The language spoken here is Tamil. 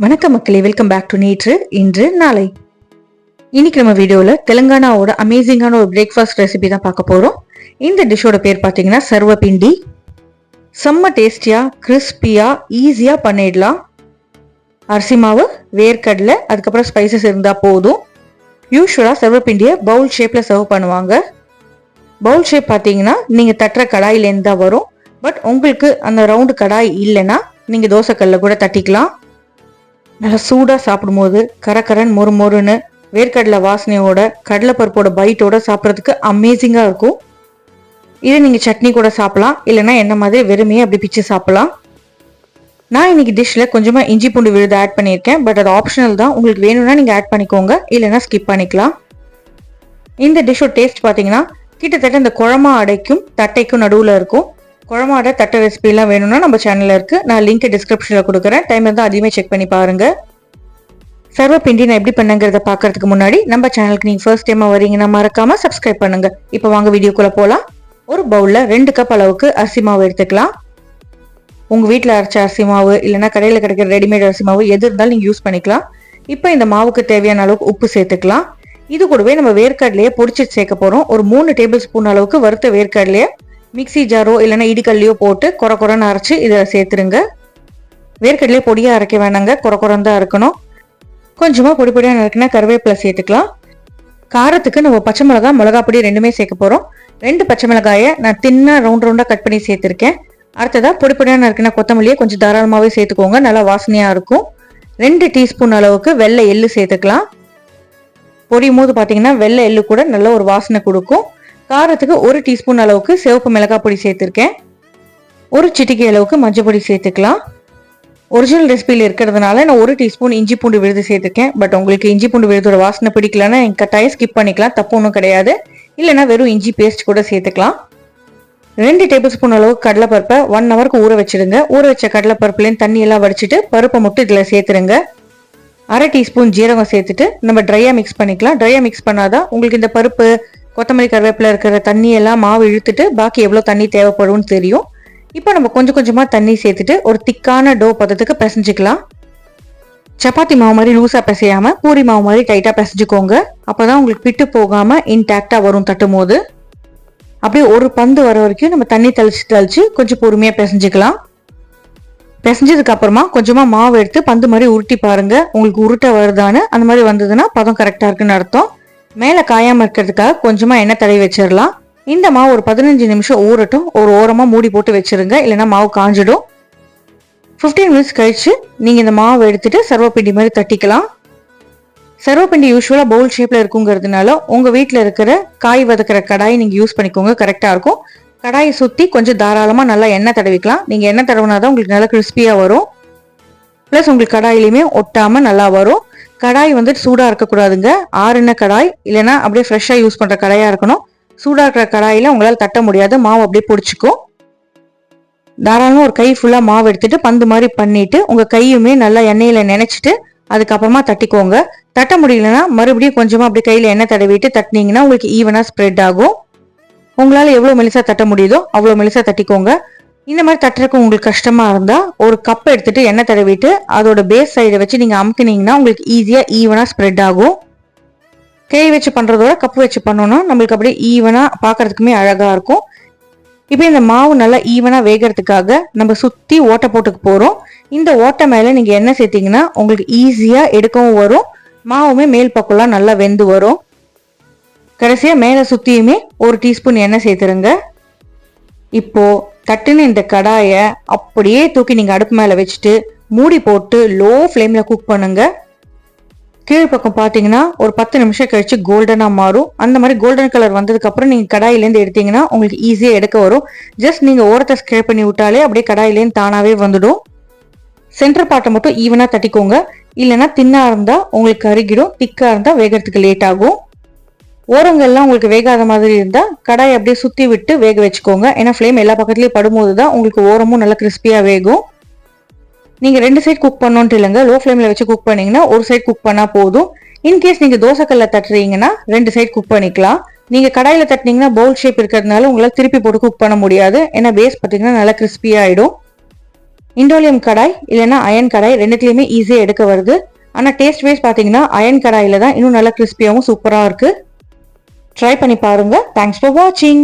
வணக்கம் மக்களே, வெல்கம் பேக் டு நேற்று இன்று நாளை. இன்னைக்கு நம்ம வீடியோவில் தெலுங்கானாவோட அமேசிங்கான ஒரு பிரேக்ஃபாஸ்ட் ரெசிபி தான் பார்க்க போகிறோம். இந்த டிஷ்ஷோட பேர் பார்த்தீங்கன்னா சர்வபிண்டி. செம்ம டேஸ்டியாக கிறிஸ்பியாக ஈஸியாக பண்ணிடலாம். அரிசி மாவு, வேர்க்கடலை, அதுக்கப்புறம் ஸ்பைசஸ் இருந்தால் போதும். யூஸ்வலாக சர்வபிண்டியை பவுல் ஷேப்பில் சர்வ் பண்ணுவாங்க. பவுல் ஷேப் பார்த்தீங்கன்னா நீங்கள் தட்டுற கடாயிலேருந்து தான் வரும். பட் உங்களுக்கு அந்த ரவுண்டு கடாய் இல்லைன்னா நீங்கள் தோசைக்கல்ல கூட தட்டிக்கலாம். நல்லா சூடாக சாப்பிடும்போது கரகரன் மொறு மொறுன்னு வேர்க்கடலை வாசனையோட கடலைப்பருப்போட பைட்டோட சாப்பிட்றதுக்கு அமேசிங்காக இருக்கும். இதை நீங்கள் சட்னி கூட சாப்பிடலாம், இல்லைன்னா என்ன மாதிரி வெறுமையே அப்படி பிச்சு சாப்பிடலாம். நான் இன்னைக்கு டிஷ்ஷில் கொஞ்சமாக இஞ்சி பூண்டு விழுது ஆட் பண்ணியிருக்கேன். பட் அது ஆப்ஷனல் தான், உங்களுக்கு வேணும்னா நீங்கள் ஆட் பண்ணிக்கோங்க, இல்லைன்னா ஸ்கிப் பண்ணிக்கலாம். இந்த டிஷ்ஷோட டேஸ்ட் பார்த்தீங்கன்னா கிட்டத்தட்ட இந்த குழம்பா அடைக்கும் தட்டைக்கும் நடுவில் இருக்கும். குழம்பாட தட்டை ரெசிபிலாம் வேணும்னா நம்ம சேனலில் இருக்குது, நான் லிங்க் டிஸ்கிரிப்ஷனில் கொடுக்குறேன். டைம் இருந்தால் அதையுமே செக் பண்ணி பாருங்கள். சர்வபிண்டி நான் எப்படி பண்ணுங்கிறத பார்க்கறதுக்கு முன்னாடி நம்ம சேனலுக்கு நீங்கள் ஃபர்ஸ்ட் டைமாக வரீங்கன்னா மறக்காமல் சப்ஸ்கிரைப் பண்ணுங்கள். இப்போ வாங்க வீடியோக்குள்ளே போகலாம். ஒரு பவுலில் 2 கப் அளவுக்கு அரிசி மாவு எடுத்துக்கலாம். உங்கள் வீட்டில் அரைச்ச அரிசி மாவு இல்லைனா கடையில் கிடைக்கிற ரெடிமேட் அரிசி மாவு எது இருந்தாலும் நீங்கள் யூஸ் பண்ணிக்கலாம். இப்போ இந்த மாவுக்கு தேவையான அளவுக்கு உப்பு சேர்த்துக்கலாம். இது கூடவே நம்ம வேர்க்கடலையே பொடிச்சு சேர்க்க போகிறோம். ஒரு 3 டேபிள் ஸ்பூன் அளவுக்கு வறுத்த வேர்க்கடலையே மிக்சி ஜாரோ இல்லைன்னா இடிக்கல்லையோ போட்டு குறைன்னு அரைச்சி இதை சேர்த்துருங்க. வேர்க்கடலையே பொடியாக அரைக்க வேணாங்க, குறைன்னு தான் இருக்கணும். கொஞ்சமாக பொடி பொடியாக நறுக்கினா கருவேப்பிலை சேர்த்துக்கலாம். காரத்துக்கு நம்ம பச்சை மிளகா பொடி ரெண்டுமே சேர்க்க போகிறோம். 2 பச்சை மிளகாயை நான் தின்னா ரவுண்டாக கட் பண்ணி சேர்த்துருக்கேன். அடுத்ததாக பொடி பொடியாக நறுக்கினா கொத்தமல்லியை கொஞ்சம் தாராளமாகவே சேர்த்துக்கோங்க, நல்லா வாசனையாக இருக்கும். 2 டீஸ்பூன் அளவுக்கு வெள்ளை எள்ளு சேர்த்துக்கலாம். பொரியும் போது பார்த்தீங்கன்னா வெள்ளை எள்ளு கூட நல்ல ஒரு வாசனை கொடுக்கும். காரத்துக்கு 1 டீஸ்பூன் அளவுக்கு சிவப்பு மிளகாய் பொடி சேர்த்துருக்கேன். ஒரு சிட்டிகை அளவுக்கு மஞ்சள் பொடி சேர்த்துக்கலாம். ஒரிஜினல் ரெசிபியில் இருக்கிறதுனால நான் 1 டீஸ்பூன் இஞ்சி பூண்டு விழுது சேர்த்துருக்கேன். பட் உங்களுக்கு இஞ்சி பூண்டு விழுதோட வாசனை பிடிக்கலன்னா கட்டாயம் ஸ்கிப் பண்ணிக்கலாம், தப்பு ஒன்றும் கிடையாது. இல்லைனா வெறும் இஞ்சி பேஸ்ட் கூட சேர்த்துக்கலாம். 2 டேபிள் ஸ்பூன் அளவுக்கு கடலைப்பருப்பை 1 ஹவருக்கு ஊற வச்சிடுங்க. ஊற வச்ச கடலைப்பருப்புலேருந்து தண்ணி எல்லாம் வடிச்சிட்டு பருப்பை மட்டும் இதில் சேர்த்துருங்க. 1/2 டீஸ்பூன் ஜீரகம் சேர்த்துட்டு நம்ம ட்ரையாக மிக்ஸ் பண்ணிக்கலாம். ட்ரையாக மிக்ஸ் பண்ணாதான் உங்களுக்கு இந்த பருப்பு, கொத்தமல்லி, கருவேப்பிலை இருக்கிற தண்ணி எல்லாம் மாவு இழுத்துட்டு பாக்கி எவ்வளோ தண்ணி தேவைப்படும்னு தெரியும். இப்போ நம்ம கொஞ்சம் கொஞ்சமாக தண்ணி சேர்த்துட்டு ஒரு திக்கான டோ பதத்துக்கு பிசைஞ்சிக்கலாம். சப்பாத்தி மாவு மாதிரி லூஸாக பிசையாமல் பூரி மாவு மாதிரி டைட்டாக பிசைஞ்சுக்கோங்க. அப்போ தான் உங்களுக்கு பிட்டு போகாமல் இன்டாக்டாக வரும் தட்டும் போது. அப்படியே ஒரு பந்து வர வரைக்கும் நம்ம தண்ணி தெளிச்சு கொஞ்சம் பொறுமையாக பிசைஞ்சிக்கலாம். பிசைஞ்சதுக்கு அப்புறமா கொஞ்சமாக மாவு எடுத்து பந்து மாதிரி உருட்டி பாருங்க. உங்களுக்கு உருட்ட வருதான்னு, அந்த மாதிரி வந்ததுன்னா பதம் கரெக்டாக இருக்குன்னு அர்த்தம். மேலே காயாமல் இருக்கிறதுக்காக கொஞ்சமாக எண்ணெய் தடவி வச்சிடலாம். இந்த மாவு ஒரு 15 நிமிஷம் ஊறட்டும். ஒரு ஓரமாக மூடி போட்டு வச்சிருங்க, இல்லைன்னா மாவு காஞ்சிடும். 15 மினிட்ஸ் கழிச்சு நீங்கள் இந்த மாவு எடுத்துட்டு சர்வபிண்டி மாதிரி தட்டிக்கலாம். சர்வபிண்டி யூஸ்வலாக பவுல் ஷேப்பில் இருக்குங்கிறதுனால உங்கள் வீட்டில் இருக்கிற காய் வதக்கிற கடாயை நீங்கள் யூஸ் பண்ணிக்கோங்க, கரெக்டாக இருக்கும். கடாயை சுற்றி கொஞ்சம் தாராளமாக நல்லா எண்ணெய் தடவிக்கலாம். நீங்கள் எண்ணெய் தடவினாதான் உங்களுக்கு நல்லா கிறிஸ்பியாக வரும். ப்ளஸ் உங்களுக்கு கடாயிலையுமே ஒட்டாமல் நல்லா வரும். கடாய் வந்துட்டு சூடாக இருக்கக்கூடாதுங்க. ஆறுன கடாய் இல்லைன்னா அப்படியே ஃப்ரெஷ்ஷாக யூஸ் பண்ணுற கடாயாக இருக்கணும். சூடாக இருக்கிற கடாயில் உங்களால் தட்ட முடியாது, மாவு அப்படியே பிடிச்சிக்கும். தாராளமாக ஒரு கை ஃபுல்லாக மாவு எடுத்துட்டு பந்து மாதிரி பண்ணிட்டு உங்கள் கையுமே நல்லா எண்ணெயில் நினைச்சிட்டு அதுக்கப்புறமா தட்டிக்கோங்க. தட்ட முடியலன்னா மறுபடியும் கொஞ்சமாக அப்படி கையில் எண்ணெய் தடவிட்டு தட்டினீங்கன்னா உங்களுக்கு ஈவனாக ஸ்ப்ரெட் ஆகும். உங்களால் எவ்வளோ மெலிசாக தட்ட முடியுதோ அவ்வளோ மெலிசாக தட்டிக்கோங்க. இந்த மாதிரி தட்டுறதுக்கு உங்களுக்கு கஷ்டமா இருந்தா ஒரு கப் எடுத்துட்டு எண்ணெய் தடவிட்டு அதோட பேஸ் சைடை வச்சு நீங்க அமுக்குனீங்கன்னா உங்களுக்கு ஈஸியா ஈவனா ஸ்ப்ரெட் ஆகும். கை வச்சு பண்றதோட கப் வச்சு பண்ணோம்னா நம்மளுக்கு அப்படியே ஈவனா பாக்குறதுக்குமே அழகா இருக்கும். இப்போ இந்த மாவு நல்லா ஈவனா வேகிறதுக்காக நம்ம சுத்தி ஓட்டை போட்டுக்க போறோம். இந்த ஓட்டை மேல நீங்க எண்ணெய் சேர்த்தீங்கன்னா உங்களுக்கு ஈஸியா எடுக்கவும் வரும், மாவுமே மேல் பக்கம்லாம் நல்லா வெந்து வரும். கடைசியா மேல சுத்தியுமே 1 டீஸ்பூன் எண்ணெய் சேர்த்துருங்க. இப்போ தட்டுன்னு இந்த கடாயை அப்படியே தூக்கி நீங்கள் அடுப்பு மேலே வச்சுட்டு மூடி போட்டு லோ ஃப்ளேமில் குக் பண்ணுங்க. கீழ்ப்பக்கம் பார்த்தீங்கன்னா ஒரு 10 நிமிஷம் கழிச்சு கோல்டனாக மாறும். அந்த மாதிரி கோல்டன் கலர் வந்ததுக்கப்புறம் நீங்கள் கடாயிலேருந்து எடுத்தீங்கன்னா உங்களுக்கு ஈஸியாக எடுக்க வரும். ஜஸ்ட் நீங்கள் ஓரத்தை ஸ்க்ரேப் பண்ணி விட்டாலே அப்படியே கடாயிலேருந்து தானாகவே வந்துடும். சென்டர் பார்ட்டை மட்டும் ஈவனாக தட்டிக்கோங்க, இல்லைன்னா தின்னாக இருந்தால் உங்களுக்கு கருகிடும், திக்காக இருந்தால் வேகிறதுக்கு லேட் ஆகும். ஓரங்கள்லாம் உங்களுக்கு வேகாத மாதிரி இருந்தால் கடாயை அப்படியே சுற்றி விட்டு வேக வச்சுக்கோங்க. ஏன்னா ஃப்ளேம் எல்லா பக்கத்துலேயும் படும்போது தான் உங்களுக்கு ஓரமும் நல்லா கிறிஸ்பியாக வேகும். நீங்கள் 2 சைட் குக் பண்ணோன்ட்டு இல்லைங்க, லோ ஃப்ளேமில் வச்சு குக் பண்ணிங்கன்னா ஒரு சைட் குக் பண்ணால் போதும். இன்கேஸ் நீங்கள் தோசைக்கல்ல தட்டுறீங்கன்னா 2 சைட் குக் பண்ணிக்கலாம். நீங்கள் கடாயில் தட்டினீங்கன்னா பவுல் ஷேப் இருக்கிறதுனால உங்களால் திருப்பி போட்டு குக் பண்ண முடியாது. ஏன்னா பேஸ் பார்த்தீங்கன்னா நல்லா கிறிஸ்பியாக ஆகிடும். இண்டோலியம் கடாய் இல்லைன்னா அயன் கடாய் ரெண்டுத்துலையுமே ஈஸியாக எடுக்க வருது. ஆனால் டேஸ்ட் வைஸ் பார்த்தீங்கன்னா அயன் கடாயில் தான் இன்னும் நல்லா கிறிஸ்பியாகவும் சூப்பராக இருக்குது. ட்ரை பண்ணி பாருங்கள். தேங்க்ஸ் ஃபார் வாட்சிங்.